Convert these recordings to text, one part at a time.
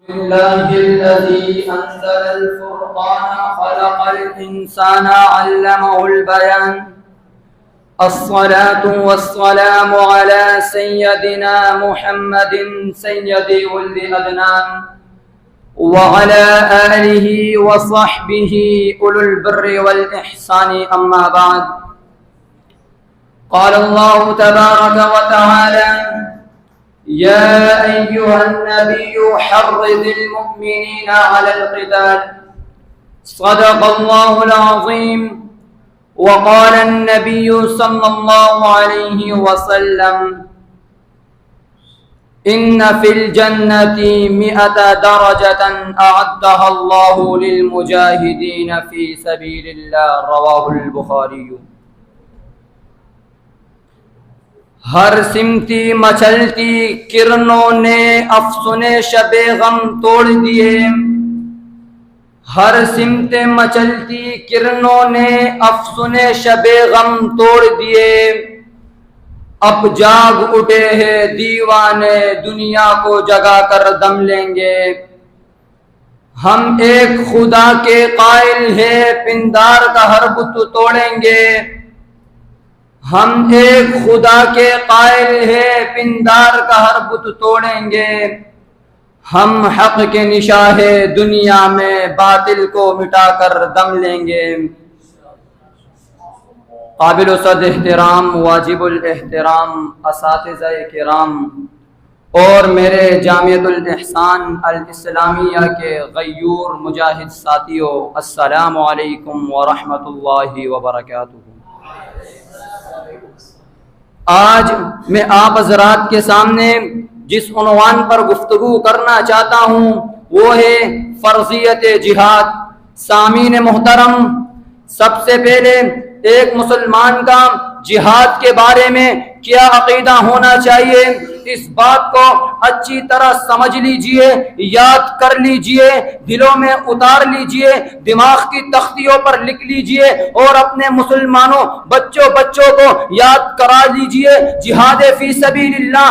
الله الذي أنزل الفرقان خلق الإنسان علمه البيان. الصلاة والسلام على سيدنا محمد سيد ولد أدنان وعلى آله وصحبه أولو البر والإحسان. أما بعد، قال الله تبارك وتعالى: يا أيها النبي حرض المؤمنين على القتال. صدق الله العظيم. وقال النبي صلى الله عليه وسلم: إن في الجنة 100 درجة أعدها الله للمجاهدين في سبيل الله. رواه البخاري. ہر سمتی مچلتی کرنوں نے افسون شب غم توڑ دیے. ہر سمت مچلتی کرنوں نے افسون شب غم توڑ دیے. اب جاگ اٹھے ہیں دیوانے دنیا کو جگا کر دم لیں گے. ہم ایک خدا کے قائل ہیں پندار کا ہر بت توڑیں گے. ہم ایک خدا کے قائل ہیں پندار کا ہر بت توڑیں گے. ہم حق کے نشاں دنیا میں باطل کو مٹا کر دم لیں گے. قابل صد احترام واجب الاحترام اساتذہ کرام اور میرے جامعۃ الاحسان الاسلامیہ کے غیور مجاہد ساتھیوں، السلام علیکم ورحمۃ اللہ وبرکاتہ. آج میں آپ حضرات کے سامنے جس عنوان پر گفتگو کرنا چاہتا ہوں وہ ہے فرضیت جہاد. سامعین محترم، سب سے پہلے ایک مسلمان کا جہاد کے بارے میں کیا عقیدہ ہونا چاہیے، اس بات کو اچھی طرح سمجھ لیجئے، یاد کر لیجئے، دلوں میں اتار لیجئے، دماغ کی تختیوں پر لکھ لیجئے اور اپنے مسلمانوں بچوں کو یاد کرا لیجئے. جہاد فی سبیل اللہ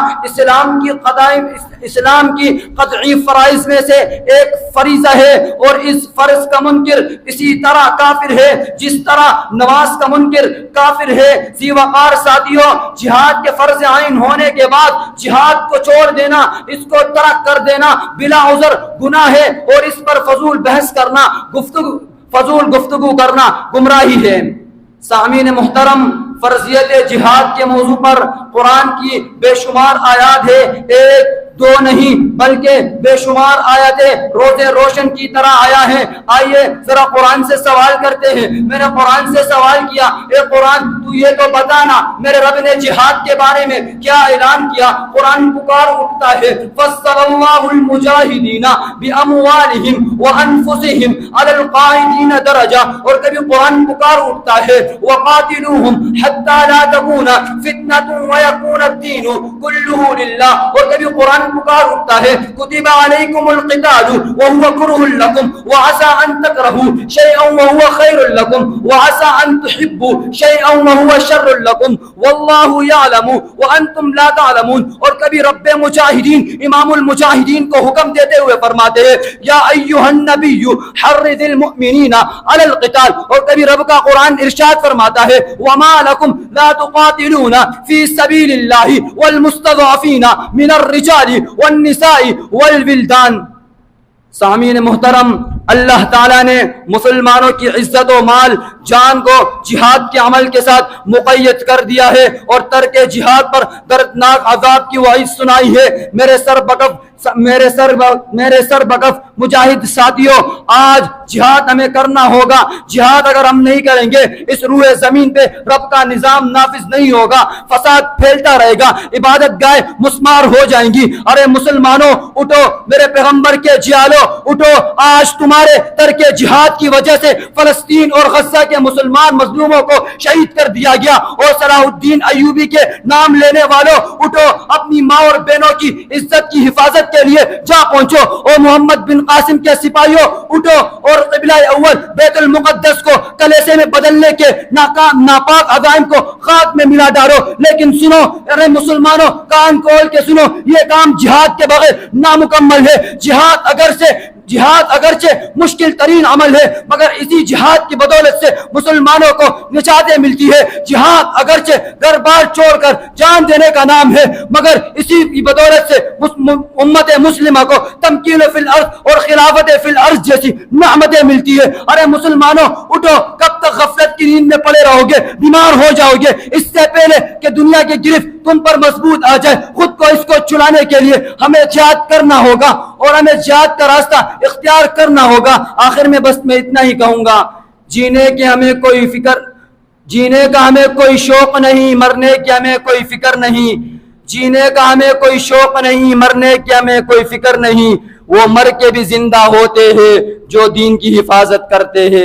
اسلام کی قطعی فرائض میں سے ایک فریضہ ہے، اور اس فرض کا منکر اسی طرح کافر ہے جس طرح نماز کا منکر کافر ہے. ذی وقار ساتھیوں، جہاد کے فرض عین ہونے کے بعد جہاد کو چھوڑ دینا، اس کو ترک کر دینا بلا عذر گناہ ہے، اور اس پر فضول بحث کرنا، فضول گفتگو کرنا گمراہی ہے. سامعین محترم، فرضیت جہاد کے موضوع پر قرآن کی بے شمار آیات ہے. ایک دو نہیں بلکہ بے شمار آیاتیں روزے روشن کی طرح آیا ہے. آئیے ذرا قرآن سے سوال کرتے ہیں. میں نے قرآن سے سوال کیا، اے قرآن تو یہ تو بتانا میرے رب نے جہاد کے بارے میں کیا اعلان کیا. قرآن پکار اٹھتا ہے فَضَّلَ اللَّهُ الْمُجَاهِدِينَ بِأَمْوَالِهِمْ وَأَنفُسِهِمْ عَلَى الْقَاعِدِينَ دَرَجَةً. اور کبھی قرآن پکار اٹھتا ہے وَقَاتِلُوهُمْ حَتَّى لَا تَكُونَ فِتْنَةٌ وَيَكُونَ الدِّينُ كُلُّهُ لِلَّهِ. اور کبھی قرآن پکار اٹھتا ہے کتب علیکم القتال وهو کرہ لکم وعسى ان تکرہوا شیئا وهو خیر لکم وعسى ان تحبوا شیئا وهو شر لکم واللہ یعلم وانتم لا تعلمون. اور کبھی رب مجاہدین امام المجاہدین کو حکم دیتے ہوئے فرماتے ہیں یا ایھا النبی حرض المؤمنین علی القتال. اور کبھی رب کا قرآن ارشاد فرماتا ہے وما لکم لا تقاتلون فی سبیل اللہ والمستضعفین من الرجال والنساء والولدان. سامعین محترم، اللہ تعالیٰ نے مسلمانوں کی عزت و مال جان کو جہاد کے عمل کے ساتھ مقید کر دیا ہے اور ترک جہاد پر دردناک عذاب کی وعید سنائی ہے. میرے سر بکف مجاہد ساتھیوں، آج جہاد ہمیں کرنا ہوگا. جہاد اگر ہم نہیں کریں گے اس روح زمین پہ رب کا نظام نافذ نہیں ہوگا، فساد پھیلتا رہے گا، عبادت گاہ مسمار ہو جائیں گی. ارے مسلمانوں اٹھو، میرے پیغمبر کے جیالو اٹھو. آج تمہارے ترک جہاد کی وجہ سے فلسطین اور غزہ کے مسلمان مظلوموں کو شہید کر دیا گیا. اور صلاح الدین ایوبی کے نام لینے والوں اٹھو، اپنی ماں اور بہنوں کی عزت کی حفاظت کے لیے جا پہنچو. اور محمد بن قاسم کے سپاہیوں اٹھو اور قبلہ اول بیت المقدس کو کلیسے میں بدلنے کے ناپاک عزائم کو خاک میں ملا ڈالو. لیکن سنو ارے مسلمانوں، کان کھول کے سنو، یہ کام جہاد کے بغیر نامکمل ہے. جہاد اگر جہاد اگرچہ مشکل ترین عمل ہے مگر اسی جہاد کی بدولت سے مسلمانوں کو نجاتیں ملتی ہے. جہاد اگرچہ گھر بار چھوڑ کر جان دینے کا نام ہے مگر اسی کی بدولت سے امت مسلمہ کو تمکین فی الارض اور خلافت فی الارض جیسی نعمتیں ملتی ہے. ارے مسلمانوں اٹھو، کب تک غفلت کی نیند میں پڑے رہو گے؟ بیمار ہو جاؤ گے. اس سے پہلے کہ دنیا کی گرفت تم پر مضبوط آ جائے، خود کو اس کو چھڑانے کے لیے ہمیں جہاد کرنا ہوگا اور ہمیں جہاد کا راستہ اختیار کرنا ہوگا. آخر میں بس میں اتنا ہی کہوں گا، جینے کا ہمیں کوئی شوق نہیں، مرنے کی ہمیں کوئی فکر نہیں. جینے کا ہمیں کوئی شوق نہیں، مرنے کی ہمیں کوئی فکر نہیں. وہ مر کے بھی زندہ ہوتے ہیں جو دین کی حفاظت کرتے ہیں.